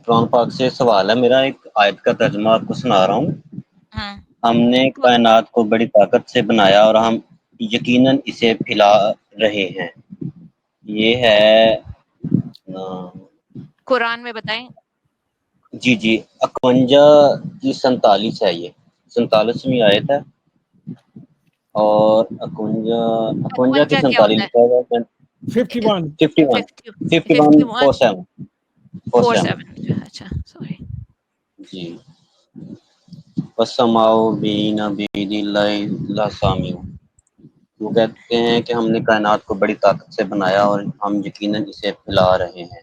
قرآن پاک سے سوال ہے میرا، ایک آیت کا ترجمہ آپ کو سنا رہا ہوں۔ ہم نے کائنات کو بڑی طاقت سے بنایا اور ہم یقیناً اسے پھیلا رہے ہیں۔ یہ ہے قرآن میں بتائیں۔ جی 51 کی 47 ہے، یہ 47ویں آیت ہے، اور 51 کی 52 کیا 47 ہوتا لکھا ہوا ہے 51 ہے؟ 51 اچھا سوری۔ جی والسماء بنبید اللہ لسامع، وہ کہتے ہیں کہ ہم نے کائنات کو بڑی طاقت سے بنایا اور ہم یقیناً اسے پھیلا رہے ہیں۔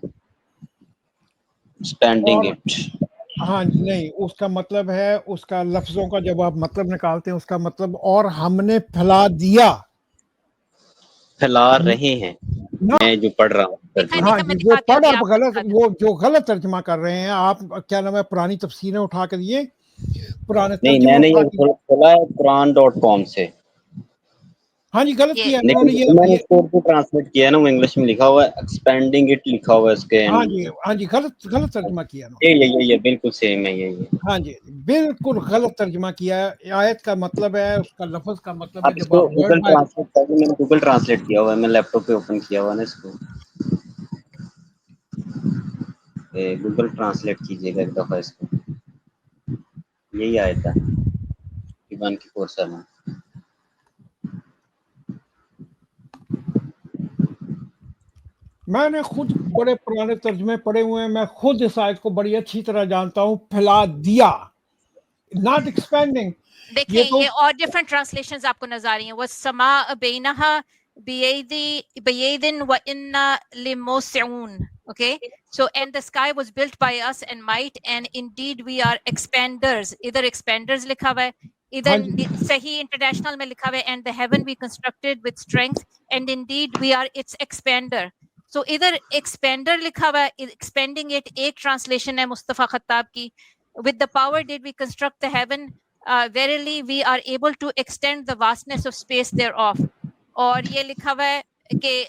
اسٹینڈنگ اور اٹ، ہاں جی، نہیں، اس کا مطلب ہے، اس کا لفظوں کا جب آپ مطلب نکالتے ہیں اس کا مطلب اور ہم نے پھیلا دیا پھیلا رہے ہیں، نا۔ میں جو پڑھ رہا ہوں ترجمہ۔ ہاں میں جی، وہ دکھاتی ہوں پڑھ ابھی، آپ آپ کو غلط، دکھاتی وہ جو غلط ترجمہ کر رہے ہیں آپ، کیا نام ہے، پرانی تفسیریں اٹھا کے دیے، پرانے نہیں، ترجمے میں نے اٹھا یہ کے، کھولا ہے قرآن.com سے، ہاں جی غلط یہ کیا انہوں لیکن نے میں نے یہ اس کو اردو ٹرانسلیٹ کیا ہے نا، وہ انگلش میں لکھا ہوا ہے ایکسپینڈنگ اٹ لکھا ہوا ہے اس کے ہاں اینڈ جی، میں۔ ہاں جی، غلط ترجمہ کیا انہوں یہ بالکل سیم ہے، یہ نے، ہاں جی، بالکل غلط ترجمہ کیا ہے۔ آیت کا مطلب ہے، اس کا لفظ کا مطلب ہے، آپ اس جب کو آپ ورڈ گوگل بائی، ٹرانسلیٹ کر کے، میں نے گوگل ٹرانسلیٹ کیا ہوا ہے، میں لیپ ٹاپ پہ اوپن کیا ہوا ہے نا اس کو، گوگل ٹرانسلیٹ کیجیے گا ایک دفعہ اس کو، یہی آیا تھا 51 میں نے خود بڑے پرانے ترجمے پڑھے ہوئے ہیں، میں خود اس آیت کو بڑی اچھی طرح جانتا ہوں، پھیلا دیا، ناٹ ایکسپینڈنگ، دیکھیں، یہ تو یہ اور ڈفرنٹ ٹرانسلیشنز آپ کو نظر آ رہی ہیں۔ وَالسَّمَاءَ بَيْنَهَا بِيَدٍ وَإِنَّا لِمُوسِعُونَ. Okay, so and the sky was built by us and might, and indeed we are expanders. ادھر expanders لکھا ہوا ہے، ہاں ادھر جی، صحیح انٹرنیشنل میں لکھا ہوا ہے and the heaven we constructed with strength and indeed we are its expander. So ادھر expander لکھا ہوا ہے، expanding it ایک ٹرانسلیشن ہے مصطفیٰ خطاب کی۔ With the power did we construct the heaven, verily we are able to extend the vastness of space thereof. اور یہ لکھا ہوا ہے کہ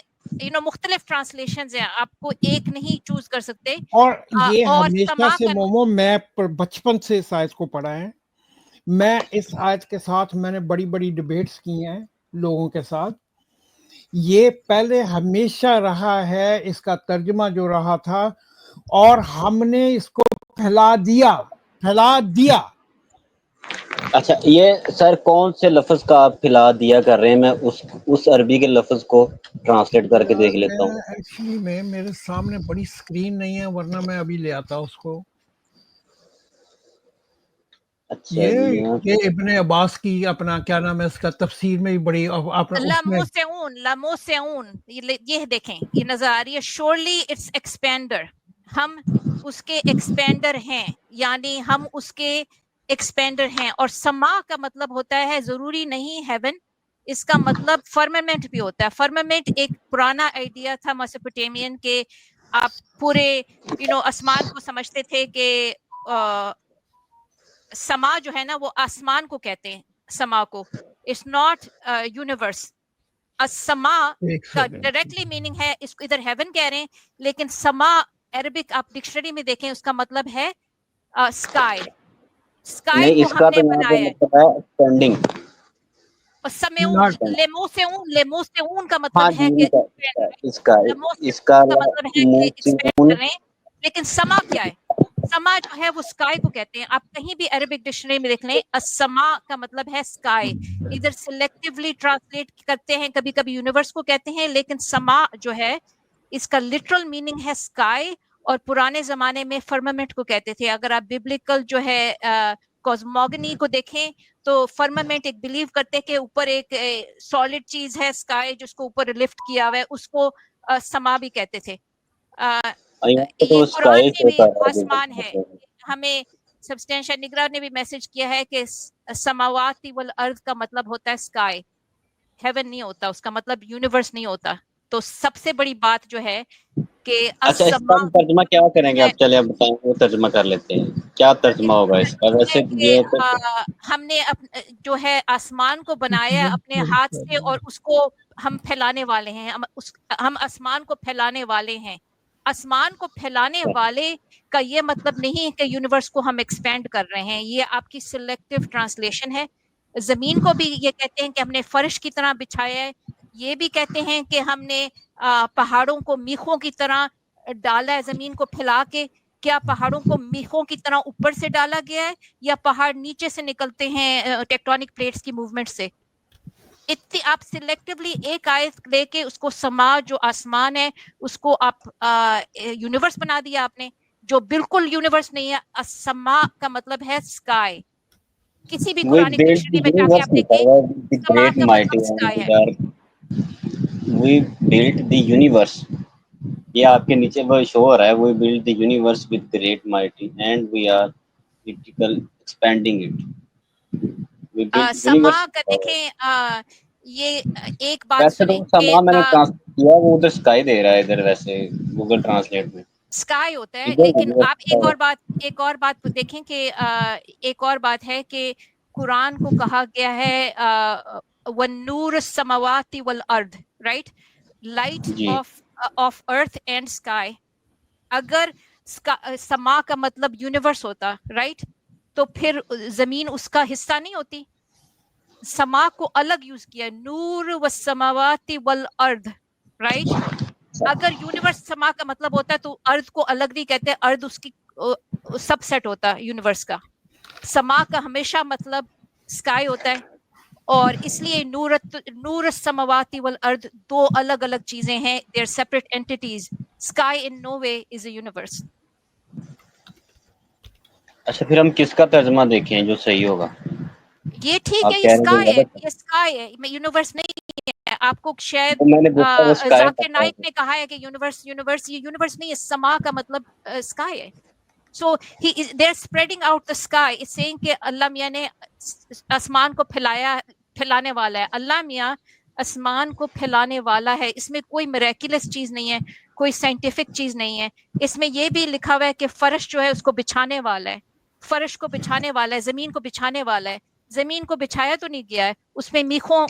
مختلف ٹرانسلیشنز ہیں، آپ کو ایک نہیں چوز کر سکتے۔ اور یہ اور ہمیشہ سما سے کا مومو، میں بچپن سے اس آیت کو پڑھا ہے، میں اس آیت کے ساتھ میں نے بڑی بڑی ڈبیٹس کی ہیں لوگوں کے ساتھ۔ یہ پہلے ہمیشہ رہا ہے، اس کا ترجمہ جو رہا تھا، اور ہم نے اس کو پھیلا دیا۔ اچھا، یہ سر کون سے لفظ کا آپ پھیلا دیا کر رہے ہیں؟ میں اس عربی کے لفظ کو ٹرانسلیٹ کر کے دیکھ لیتا ہوں۔ میں ایکچولی میں میرے سامنے بڑی سکرین نہیں ہے، ورنہ میں ابھی لے آتا اس کو۔ اچھا جی، یہاں یہ ابن عباس کی اپنا کیا نام ہے، اس کا تفسیر میں بھی بڑی اس میں لموسعون، یہ دیکھیں، یہ نظر آ رہی ہے، surely it's expander، ہم اس کے ایکسپینڈر ہیں، یعنی ہم اس کے ایکسپینڈر ہیں۔ اور سما کا مطلب ہوتا ہے، ضروری نہیں ہیون، اس کا مطلب فرمامنٹ بھی ہوتا ہے۔ فرمامنٹ ایک پرانا آئیڈیا تھا میسوپوٹیمین کے، آپ پورے آسمان کو سمجھتے تھے کہ سما جو ہے نا وہ آسمان کو کہتے ہیں، سما کو، اٹس ناٹ یونیورس۔ السما ایک کا سیکنڈ، ڈائریکٹلی میننگ ہے، اس کو ادھر ہیون کہہ رہے ہیں، لیکن سما عربک آپ ڈکشنری میں دیکھیں، اس کا مطلب ہے اسکائی۔ اسکائی نہیں، کو اس ہم کا نے تو یہاں پہ بنایا ہے۔ مطلب ہے اسٹینڈنگ۔ اور سمیعون، ناٹ، لیموسعون کا ہاں مطلب جی، ہے کہ ایکسپینڈر ہے، اس کا لیموسعون کا مطلب ہے کہ ایکسپینڈ موسیقون، کر رہے ہیں۔ لیکن سما کیا ہے؟ سما جو ہے وہ اسکائی کو کہتے ہیں۔ آپ کہیں بھی عربک ڈکشنری میں دیکھ لیں، السما کا مطلب ہے اسکائی۔ ادھر سلیکٹیولی ٹرانسلیٹ کرتے ہیں، کبھی کبھی یونیورس کو کہتے ہیں، لیکن سما جو ہے اس کا لٹرل میننگ ہے اسکائی، اور پرانے زمانے میں فرمامنٹ کو کہتے تھے۔ اگر آپ بیبلیکل جو ہے کوزموگنی کو دیکھیں تو فرمامنٹ ایک بلیو کرتے کہ اوپر ایک سالڈ چیز ہے اسکائی، جس کو اوپر لفٹ کیا ہوا ہے، اس کو سما بھی کہتے تھے۔ یہاں پہ یہ تو قرآن اسکائی میں سے بھی ہوتا ہے آسمان ہے۔ ہمیں سبسٹینشل نگرا نے بھی میسج کیا ہے کہ سماواتی والارض کا مطلب ہوتا ہے اسکائی، ہیون نہیں ہوتا، اس کا مطلب یونیورس نہیں ہوتا۔ تو سب سے بڑی بات جو ہے کہ اچھا، اس کا السما ہم ترجمہ کیا کریں گے؟ ہے، آپ چلے آپ بتائیں، وہ ترجمہ کر لیتے ہیں، کیا ترجمہ ہوگا اس کا؟ ویسے کہ یہ تو ہم نے جو ہے آسمان کو بنایا اپنے ہاتھ سے، اور اس کو ہم پھیلانے والے ہیں، ہم آسمان کو پھیلانے والے ہیں۔ آسمان کو پھیلانے والے کا یہ مطلب نہیں ہے کہ یونیورس کو ہم ایکسپینڈ کر رہے ہیں، یہ آپ کی سلیکٹیو ٹرانسلیشن ہے. زمین کو بھی یہ کہتے ہیں کہ ہم نے فرش کی طرح بچھایا ہے، یہ بھی کہتے ہیں کہ ہم نے پہاڑوں کو میخوں کی طرح ڈالا ہے زمین کو پھیلا کے. کیا پہاڑوں کو میخوں کی طرح اوپر سے ڈالا گیا ہے یا پہاڑ نیچے سے نکلتے ہیں ٹیکٹونک پلیٹس کی موومنٹ سے؟ اتنی آپ سلیکٹیولی ایک آیت لے کے اس کو سما جو آسمان ہے اس کو آپ یونیورس بنا دیا آپ نے، جو بالکل یونیورس نہیں ہے. السما کا مطلب ہے اسکائی. کسی بھی قرآن ڈکشنری میں جا کے آپ دیکھیں سما کا مطلب اسکائی ہے. We built the universe. یہ آپ کے نیچے وہ شو ہو رہا ہے. We built the universe with great mighty and we are critical expanding it. We built سما universe. کا دیکھیں یہ ایک بات ویسے سنیں تو کہ سما میں نے ٹرانسلیٹ کیا وہ ادھر اسکائی دے رہا ہے ادھر ویسے گوگل ٹرانسلیٹ میں اسکائی ہوتا ہے. ادھر لیکن آپ universe ایک اور بات دیکھیں کہ ایک اور بات ہے کہ قرآن کو کہا گیا ہے وَالنُّورُ السَّمَوَاتِ وَالْأَرْضِ، رائٹ، لائٹ جی آف ارتھ اینڈ اسکائی. اگر سما کا مطلب یونیورس ہوتا، رائٹ، تو پھر زمین اس کا حصہ نہیں ہوتی. سما کو الگ یوز کیا، نور والسماوات والارض، رائٹ. اگر یونیورس سما کا مطلب ہوتا ہے تو ارض کو الگ نہیں کہتے، ارض اس کی سب سیٹ ہوتا یونیورس کا. سما کا ہمیشہ مطلب اسکائی ہوتا ہے، اور اس لیے نور السماوات والارض دو الگ الگ چیزیں ہیں. they are separate entities. sky in no way is a universe. اچھا پھر ہم کس کا ترجمہ دیکھیں جو صحیح ہوگا؟ یہ ٹھیک ہے، آپ یہ کہہ رہے اسکائی ہے، ہیں یہ اسکائی ہے، یونیورس نہیں ہے. آپ کو شاید میں نے دیکھا وہ اسکائی ذاکر نائک نے کہا ہے کہ یونیورس یہ یونیورس نہیں ہے، سما کا مطلب اسکائی ہے. سو they are spreading out the sky. It's saying کہ اللہ میاں نے آسمان کو پھیلانے والا ہے. اللہ میاں آسمان کو پھیلانے والا ہے. اس میں کوئی میریکلس چیز نہیں ہے، کوئی سائنٹیفک چیز نہیں ہے. اس میں یہ بھی لکھا ہوا ہے کہ فرش جو ہے اس کو بچھانے والا ہے، فرش کو بچھانے والا ہے، زمین کو بچھانے والا ہے. زمین کو بچھایا تو نہیں گیا ہے، اس میں میخوں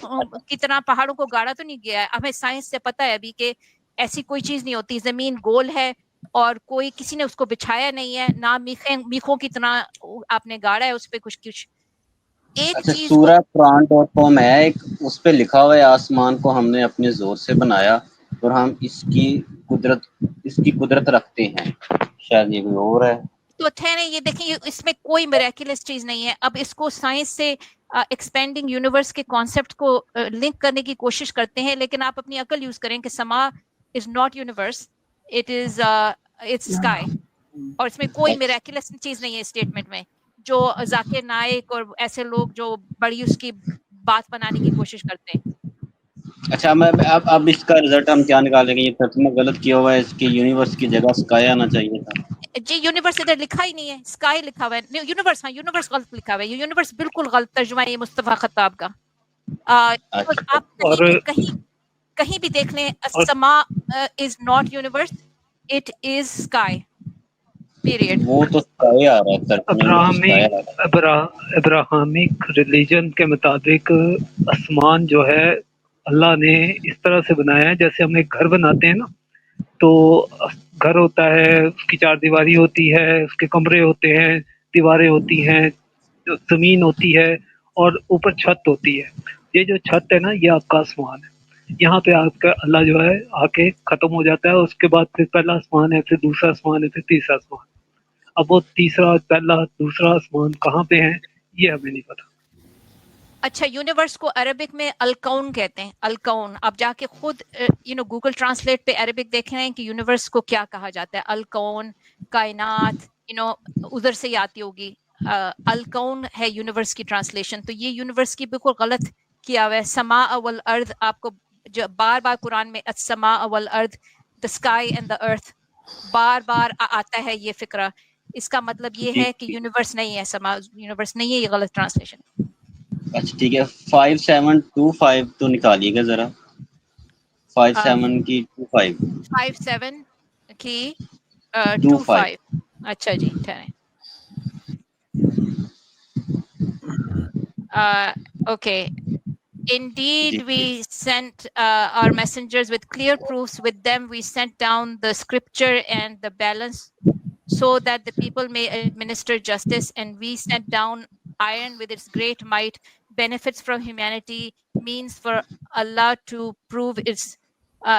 کی طرح پہاڑوں کو گاڑا تو نہیں گیا ہے. ہمیں سائنس سے پتہ ہے ابھی کہ ایسی کوئی چیز نہیں ہوتی. زمین گول ہے اور کوئی کسی نے اس کو بچھایا نہیں ہے، نہ میخوں کی طرح آپ نے گاڑا ہے اس پہ کچھ. ایک اچھا چیز کو سورہ قرآن.com ہے ایک، اس پہ لکھا ہوا ہے آسمان کو ہم نے اپنے زور سے بنایا اور ہم اس کی قدرت رکھتے ہیں. شاید یہ کوئی اور ہے تو ٹھہریں، یہ دیکھیں اس میں کوئی میریکلس چیز نہیں ہے. اب اس کو سائنس سے ایکسپینڈنگ یونیورس کے کانسیپٹ کو لنک کرنے کی کوشش کرتے ہیں، لیکن آپ اپنی عقل یوز کریں کہ سما is not universe, it is its sky. اور اس میں کوئی میریکلس چیز نہیں ہے اسٹیٹمنٹ میں، جو ذاکر نائک اور ایسے لوگ جو بڑی اس کی بات بنانے کی کوشش کرتے ہیں. اچھا اب اس کا رزلٹ ہم کیا نکالیں گے؟ یہ ترجمہ غلط کیا ہوا ہے، اس کی یونیورس کی جگہ اسکائی آنا چاہیے تھا. جی یونیورس ادھر لکھا ہی نہیں ہے، اسکائی لکھا ہوا ہے. یونیورس، ہاں یونیورس غلط لکھا ہوا ہے. یہ یونیورس بالکل غلط ترجمہ ہے یہ مصطفیٰ خطاب کا. اچھا آپ کہیں بھی دیکھ لیں، السما is not universe, it is sky, period. وہ تو اسکائی آ رہا ہے ترجمے میں، تو اسکائی آ رہا ہے. ابراہمک ریلیجن کے مطابق آسمان جو ہے اللہ نے اس طرح سے بنایا ہے جیسے ہم ایک گھر بناتے ہیں نا، تو گھر ہوتا ہے، اس کی چار دیواری ہوتی ہے، اس کے کمرے ہوتے ہیں، دیواریں ہوتی ہیں، زمین ہوتی ہے اور اوپر چھت ہوتی ہے. یہ جو چھت ہے نا یہ آپ کا آسمان ہے. یہاں پہ آپ کا اللہ جو ہے آ کے ختم ہو جاتا ہے. اس کے بعد پھر پہلا آسمان ہے، پھر دوسرا آسمان ہے، پھر تیسرا آسمان. اب وہ تیسرا، پہلا، دوسرا آسمان کہاں پہ ہیں یہ ہمیں نہیں پتا. اچھا، یونیورس کو عربک میں الکون کہتے ہیں. الکون آپ جا کے خود گوگل ٹرانسلیٹ پہ عربک دیکھ رہے ہیں کہ یونیورس کو کیا کہا جاتا ہے. الکون، کائنات، ادھر سے ہی آتی ہوگی. الکون ہے یونیورس کی ٹرانسلیشن. تو یہ یونیورس کی بالکل غلط کیا ہوا ہے. سما والارض آپ کو جو بار بار قرآن میں السما والارض، the sky and the earth بار بار آتا ہے یہ فکرہ. اس کا مطلب یہ ہے کہ یونیورس نہیں ہے، سما یونیورس نہیں ہے. یہ غلط ٹرانسلیشن. اچھا ٹھیک ہے، 5725 تو نکالیے گا ذرا. 57 کی 25 57 کی 25. 25. اچھا جی ٹھہریں. Okay Indeed, we sent our messengers with clear proofs. With them, we sent down the scripture and the balance so that the people may administer justice. And we sent down iron with its great might, benefits from humanity, means for Allah to prove its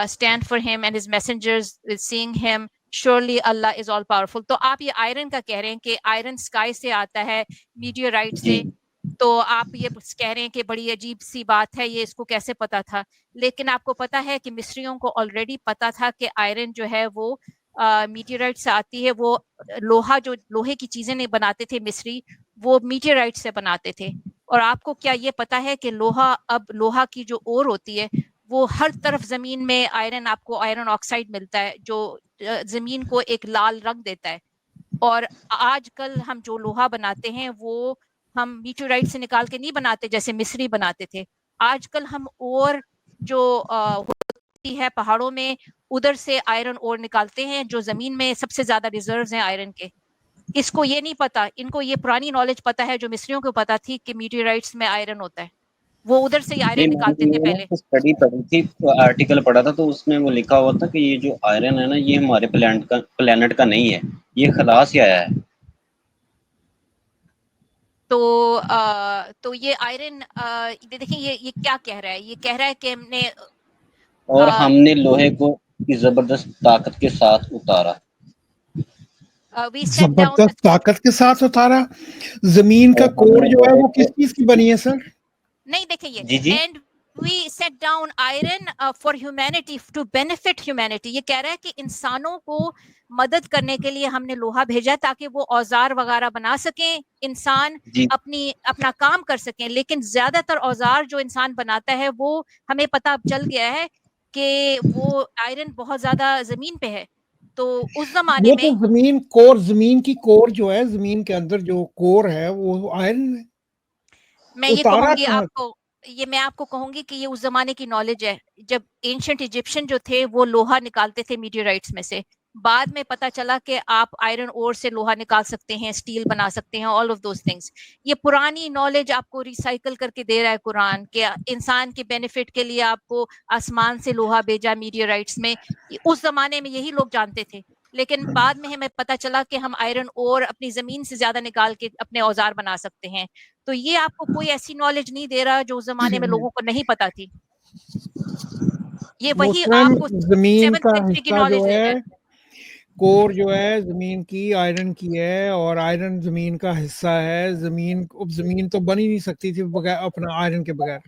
stand for him and his messengers with seeing him. Surely Allah is all powerful. تو آپ یہ iron کا کہہ رہے ہیں کہ iron sky سے آتا ہے, میٹیورائٹ سے, تو آپ یہ کہہ رہے ہیں کہ بڑی عجیب سی بات ہے, یہ اس کو کیسے پتا تھا؟ لیکن آپ کو پتا ہے کہ مصریوں کو آلریڈی پتا تھا کہ آئرن جو ہے وہ میٹیورائٹ سے آتی ہے. وہ لوہا, جو لوہے کی چیزیں نہیں بناتے تھے مصری, وہ میٹیورائٹ سے بناتے تھے. اور آپ کو کیا یہ پتا ہے کہ لوہا, اب لوہا کی جو اور ہوتی ہے وہ ہر طرف زمین میں آئرن, آپ کو آئرن آکسائڈ ملتا ہے جو زمین کو ایک لال رنگ دیتا ہے. اور آج کل ہم جو لوہا بناتے ہیں وہ ہم میٹیورائٹ سے نکال کے نہیں بناتے جیسے مصری بناتے تھے. آج کل ہم اور جو ہوتی ہے پہاڑوں میں, ادھر سے آئرن اور نکالتے ہیں جو زمین میں سب سے زیادہ ریزروز ہیں آئرن کے. اس کو یہ نہیں پتا, ان کو یہ پرانی نالج پتا ہے جو مصریوں کو پتا تھی کہ میٹیورائٹس میں آئرن ہوتا ہے, وہ ادھر سے آئرن نکالتے تھے پہلے. اسٹڈی پڑھی تھی, آرٹیکل پڑھا تھا, تو اس میں وہ لکھا ہوا تھا کہ یہ جو آئرن ہے نا, یہ ہمارے پلانٹ کا نہیں ہے, یہ خلا سے آیا ہے. تو یہ آئرن دیکھیں یہ کیا کہہ رہا ہے, یہ کہہ رہا ہے کہ ہم نے اور ہم نے لوہے کو کی زبردست طاقت کے ساتھ اتارا. زبردست طاقت کے ساتھ اتارا. زمین کا کور جو ہے وہ کس چیز کی بنی ہے سر؟ نہیں دیکھیں یہ and we set down iron for humanity to benefit humanity. یہ کہہ رہا ہے کہ انسانوں کو مدد کرنے کے لیے ہم نے لوہا بھیجا تاکہ وہ اوزار وغیرہ بنا سکیں, انسان اپنا کام کر سکیں. لیکن زیادہ تر اوزار جو انسان بناتا ہے وہ ہمیں پتہ چل گیا ہے کہ وہ آئرن بہت زیادہ زمین پہ ہے. تو اس زمانے میں زمین کور, زمین کی کور جو ہے, زمین کے اندر جو کور ہے وہ آئرن ہے. میں یہ کہوں گی آپ کو, میں آپ کو کہوں گی کہ یہ اس زمانے کی نالج ہے جب اینشنٹ ایجپشن جو تھے وہ لوہا نکالتے تھے میٹیورائٹس میں سے. بعد میں پتا چلا کہ آپ آئرن اور سے لوہا نکال سکتے ہیں, اسٹیل بنا سکتے ہیں, آل آف دوز تھنگس. یہ پرانی نالج آپ کو ریسائیکل کر کے دے رہا ہے قرآن, کہ انسان کے بینیفٹ کے لیے آپ کو آسمان سے لوہا بھیجا میٹیورائٹس میں. اس زمانے میں یہی لوگ جانتے تھے, لیکن بعد میں ہمیں پتا چلا کہ ہم آئرن اور اپنی زمین سے زیادہ نکال کے اپنے اوزار بنا سکتے ہیں. تو یہ آپ کو کوئی ایسی نالج نہیں دے رہا جو اس زمانے میں لوگوں کو نہیں پتا تھی. یہ وہی آپ کو زمین کا حصہ جو ہے, کور جو ہے زمین کی آئرن کی ہے, اور آئرن زمین کا حصہ ہے. زمین تو بن ہی نہیں سکتی تھی بغیر اپنا آئرن کے بغیر.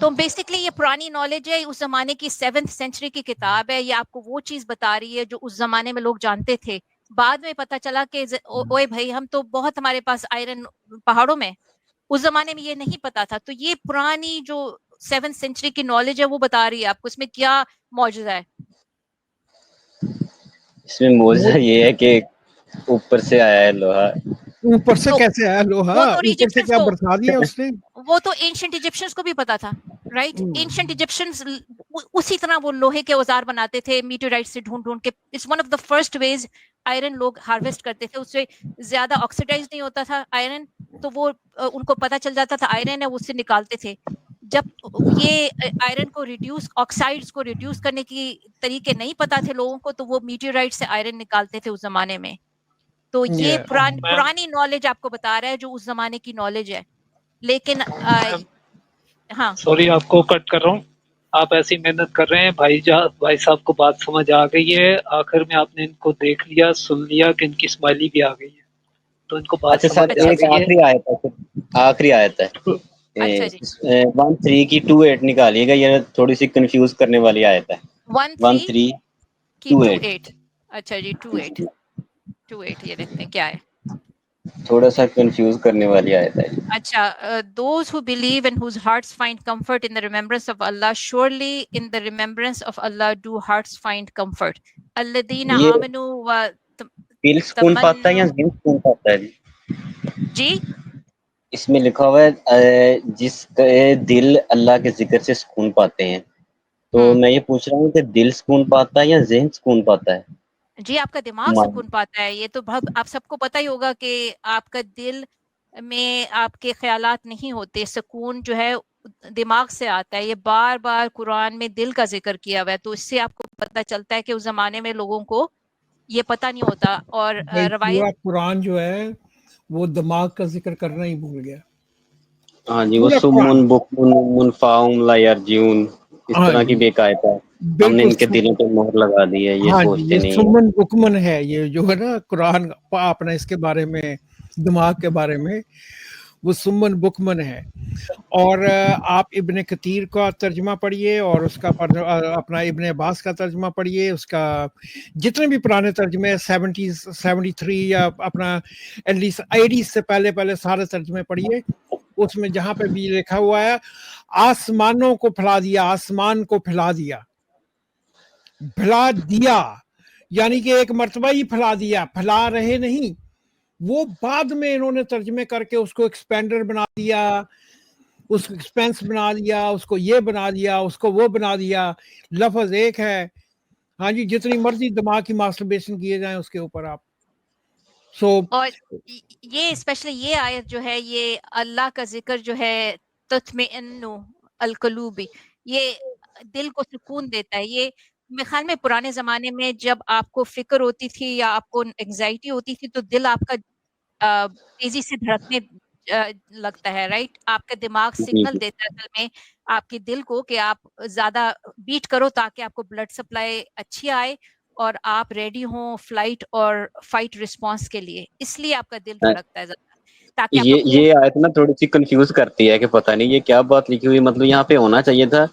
تو بیسکلی یہ پرانی نالج ہے, اس زمانے کی 7th سینچری کی کتاب ہے. یہ آپ کو وہ چیز بتا رہی ہے جو اس زمانے میں لوگ جانتے تھے. بعد میں پتا چلا کہ اوئے بھائی ہم تو بہت, ہمارے پاس آئرن پہاڑوں میں, اس زمانے میں یہ نہیں پتا تھا. تو یہ پرانی جو 7th سینچری کی نالج ہے وہ بتا رہی ہے آپ کو اس میں کیا معجزہ ہے. اس میں معجزہ یہ ہے کہ اوپر سے آیا ہے لوہا. اوپر سے کیسے آیا لوہا؟ اوپر سے کیا برسا دیا اس نے؟ وہ تو اینشنٹ ایجپشنز کو بھی پتا تھا, رائٹ. اینشنٹ ایجپشنز اسی طرح وہ لوہے کے اوزار بناتے تھے میٹیورائٹ سے ڈھونڈ ڈھونڈ کے. It's one of the first ways iron لوگ ہارویسٹ کرتے تھے. اس سے زیادہ آکسیڈائز نہیں ہوتا تھا آئرن, تو وہ ان کو پتا چل جاتا تھا آئرن ہے, وہ اس سے نکالتے تھے. جب یہ آئرن کو ریڈیوس, آکسائڈز کو ریڈیوس کرنے کی طریقے نہیں پتا تھے لوگوں کو, تو وہ میٹیورائٹ سے آئرن نکالتے تھے اس زمانے میں. تو یہ پرانی نالج آپ کو بتا رہا ہے جو اس زمانے کی نالج ہے. لیکن ہاں سوری آپ کو کٹ کر رہا ہوں, آپ ایسی محنت کر رہے ہیں, بھائی صاحب کو بات سمجھ آ گئی ہے. آخر میں آپ نے ان کو دیکھ لیا, سن لیا کہ ان کی اسمائلی بھی آ گئی ہے, تو ان کو بات سمجھ آ گئی ہے. آخری آیت ہے 1:3 کی 2:8 نکالیے گا, یہ تھوڑی سی کنفیوز کرنے والی آیت ہے. 1:3 کی 2:8. اچھا جی 2:8 یہ دیکھتے ہیں کیا ہے, تھوڑا سا کنفیوز کرنے والی آیت ہے. اچھا, those who believe and whose hearts find comfort in the remembrance of Allah, surely in the remembrance of Allah do hearts find comfort. الذین آمنوا و دل سکون پاتا ہے یا ذہن سکون پاتا ہے جی؟ اس میں لکھا ہوا ہے جس کے دل اللہ کے ذکر سے سکون پاتے ہیں. تو میں یہ پوچھ رہا ہوں کہ دل سکون پاتا ہے یا ذہن سکون پاتا ہے؟ جی آپ کا دماغ سکون پاتا ہے. یہ تو آپ سب کو پتہ ہی ہوگا کہ آپ کا دل میں آپ کے خیالات نہیں ہوتے. سکون جو ہے دماغ سے آتا ہے. یہ بار بار قرآن میں دل کا ذکر کیا ہوا ہے, تو اس سے آپ کو پتہ چلتا ہے کہ اس زمانے میں لوگوں کو یہ پتہ نہیں ہوتا. اور روایت پورا قرآن جو ہے وہ دماغ کا ذکر کرنا ہی بھول گیا. ہاں جی, وہ سمن بکمن منفاؤم لا یرجعون, اس طرح کی بے قاعدہ ہم نے ان کے دلوں پہ مہر لگا دی ہے, یہ سوچتے نہیں ہیں. سمن بکمن ہے یہ جو ہے نا قرآن اپنا اس کے بارے میں, دماغ کے بارے میں, وہ سمن بکمن ہے. اور آپ ابن کثیر کا ترجمہ پڑھیے اور اس کا اپنا ابن عباس کا ترجمہ پڑھیے, اس کا جتنے بھی پرانے ترجمے 73 یا اپنا ایٹ لیسٹ 80 سے پہلے سارے ترجمے پڑھیے. اس میں جہاں پہ بھی لکھا ہوا ہے آسمانوں کو پھیلا دیا, آسمان کو پھیلا دیا, یعنی کہ ایک مرتبہ ہی پھیلا دیا, پھیلا رہے نہیں. وہ بعد میں انہوں نے ترجمے کر کے اس کو ایکسپینڈر بنا دیا, اس کو ایکسپینس بنا دیا, اس کو یہ بنا دیا, اس کو وہ بنا دیا. لفظ ایک ہے. ہاں جی, جتنی مرضی دماغ کی ماسٹربیشن کیے جائیں اس کے اوپر آپ. اور یہ اسپیشلی یہ آیت جو ہے, یہ اللہ کا ذکر جو ہے تطمئن القلوب, یہ دل کو سکون دیتا ہے. یہ میرے خیال میں پرانے زمانے میں جب آپ کو فکر ہوتی تھی یا آپ کو انگزائٹی ہوتی تھی تو دل آپ کا تیزی سے دھڑکنے لگتا ہے, رائٹ. آپ کا دماغ سگنل دیتا ہے اصل میں آپ کے دل کو کہ آپ زیادہ بیٹ کرو تاکہ آپ کو بلڈ سپلائی اچھی آئے اور آپ ریڈی ہوں فلائٹ اور فائٹ رسپانس کے لیے. اس لیے آپ کا دل دھڑکتا ہے زیادہ, تاکہ یہ آیت نا تھوڑی سی کنفیوز کرتی ہے کہ پتہ نہیں یہ کیا بات لکھی ہوئی. مطلب یہاں پہ ہونا چاہیے تھا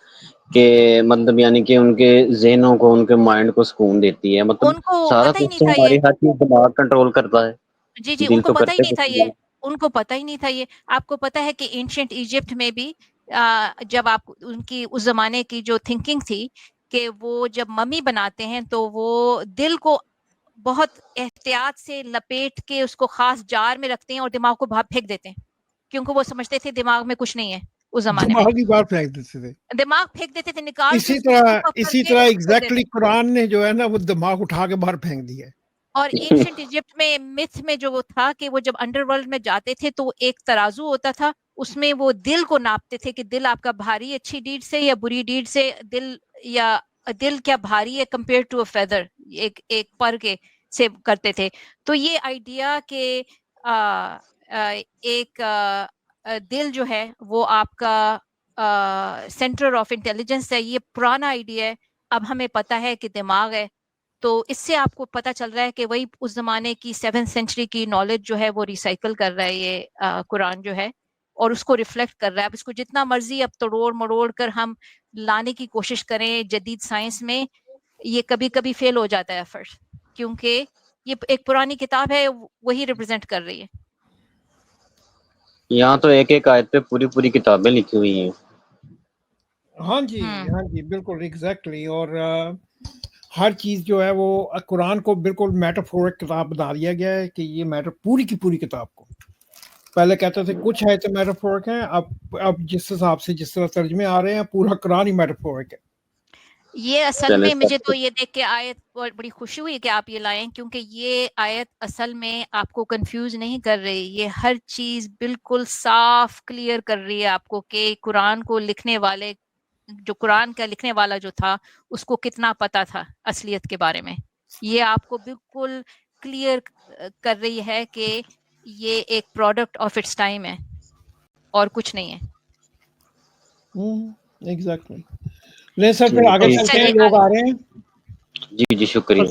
کہ مطلب یعنی کہ ان کے ذہنوں کو, ان کے مائنڈ کو سکون دیتی ہے. مطلب ان کو سارا پتہ ہی کچھ نہیں تھا ہماری ہر چیز دماغ کنٹرول کرتا ہے. جی دل ان کو تو پتہ ہی کرتے نہیں تھا یہ, ان کو پتہ ہی نہیں تھا یہ. آپ کو پتہ ہے کہ اینشینٹ ایجپٹ میں بھی جب آپ ان کی اس زمانے کی جو تھنکنگ تھی کہ وہ جب ممی بناتے ہیں تو وہ دل کو بہت احتیاط سے لپیٹ کے اس کو خاص جار میں رکھتے ہیں اور دماغ کو باہر پھینک دیتے ہیں, کیونکہ وہ سمجھتے تھے دماغ میں کچھ نہیں ہے. اس زمانے میں دماغ پھینک دیتے تھے, نکال کے اسی طرح ایگزیکٹلی قرآن نے جو ہے نا وہ دماغ اٹھا کے باہر پھینک دیا. اور اینشنٹ ایجپٹ میں متھ میں جو وہ تھا کہ وہ جب انڈر ورلڈ میں جاتے تھے تو ایک ترازو ہوتا تھا, اس میں وہ دل کو ناپتے تھے کہ دل آپ کا بھاری اچھی ڈیڈ سے یا بری ڈیڈ سے, دل کیا بھاری ہے کمپیئر ٹو اے فیدر, ایک پر کے سے کرتے تھے. تو یہ آئیڈیا کہ ایک دل جو ہے وہ آپ کا سینٹر آف انٹیلیجنس ہے, یہ پرانا آئیڈیا ہے. اب ہمیں پتہ ہے کہ دماغ ہے, تو اس سے آپ کو پتہ چل رہا ہے کہ وہی اس زمانے کی 7th سینچری کی نالج جو ہے وہ ریسائیکل کر رہا ہے یہ قرآن جو ہے, اور اس کو ریفلیکٹ کر رہا ہے. اب اس کو جتنا مرضی اب توڑ مڑوڑ کر ہم لانے کی کوشش کریں جدید سائنس میں, یہ کبھی کبھی فیل ہو جاتا ہے ایفرٹ, کیونکہ یہ ایک پرانی کتاب ہے, وہی ریپرزینٹ کر رہی ہے. یہاں تو ایک آیت پہ پوری کتابیں لکھی ہوئی ہیں. ہاں جی بالکل ایگزیکٹلی. اور ہر چیز جو ہے وہ قرآن کو بالکل میٹافورک کتاب بنا دیا گیا ہے کہ یہ پوری کی پوری کتاب کو. پہلے کہتے تھے کچھ ہے تو میٹافورک ہیں, اب جس حساب سے جس طرح ترجمے آ رہے ہیں پورا قرآن ہی میٹافورک ہے. یہ اصل میں مجھے تو یہ دیکھ کے آیت بڑی خوشی ہوئی کہ آپ یہ لائیں, کیونکہ یہ آیت اصل میں آپ کو کنفیوز نہیں کر رہی, یہ ہر چیز بالکل صاف کلیئر کر رہی ہے آپ کو کہ قرآن کو لکھنے والے, جو قرآن کا لکھنے والا جو تھا اس کو کتنا پتا تھا اصلیت کے بارے میں. یہ آپ کو بالکل کلیئر کر رہی ہے کہ یہ ایک پروڈکٹ آف اٹس ٹائم ہے اور کچھ نہیں ہے. ایگزیکٹلی. نہیں سر, پھر آگے چلتے ہیں, لوگ آ رہے ہیں. جی شکریہ.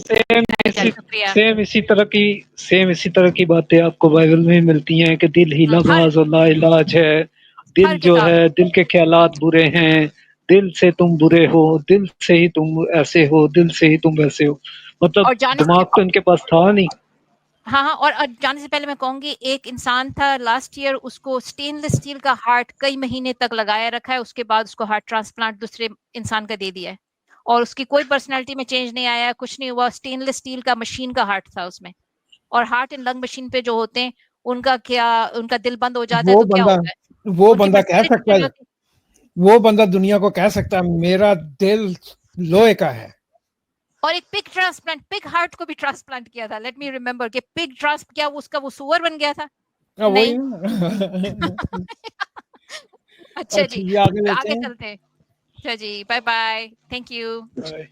سیم اسی طرح کی باتیں آپ کو بائبل میں ملتی ہیں کہ دل ہی لباس اور لا علاج ہے. دل جو ہے, دل کے خیالات برے ہیں, دل سے تم برے ہو, دل سے ہی تم ایسے ہو, دل سے ہی تم ویسے ہو. مطلب دماغ تو ان کے پاس تھا نہیں. ہاں, اور جانے سے پہلے میں کہوں گی, ایک انسان تھا لاسٹ ایئر, اس کو سٹین لیس اسٹیل کا ہارٹ کئی مہینے تک لگایا رکھا ہے, اس کے بعد اس کو ہارٹ ٹرانسپلانٹ دوسرے انسان کا دے دیا ہے, اور اس کی کوئی پرسنالٹی میں چینج نہیں آیا, کچھ نہیں ہوا. سٹین لیس اسٹیل کا مشین کا ہارٹ تھا اس میں. اور ہارٹ اینڈ لنگ مشین پہ جو ہوتے ہیں ان کا کیا, ان کا دل بند ہو جاتا ہے تو کیا ہوتا ہے, وہ بندہ کہہ سکتا ہے, وہ بندہ دنیا کو کہہ سکتا ہے میرا دل لوہے کا ہے. اور ایک پگ ٹرانسپلانٹ, پگ ہارٹ کو بھی ٹرانسپلانٹ کیا تھا. لیٹ می ریمبر کہ پگ کیا اس کا وہ سور بن گیا تھا؟ نہیں. اچھا جی آگے لیتے آگے ہیں. چلتے ہیں. اچھا جی bye bye, thank you. Bye.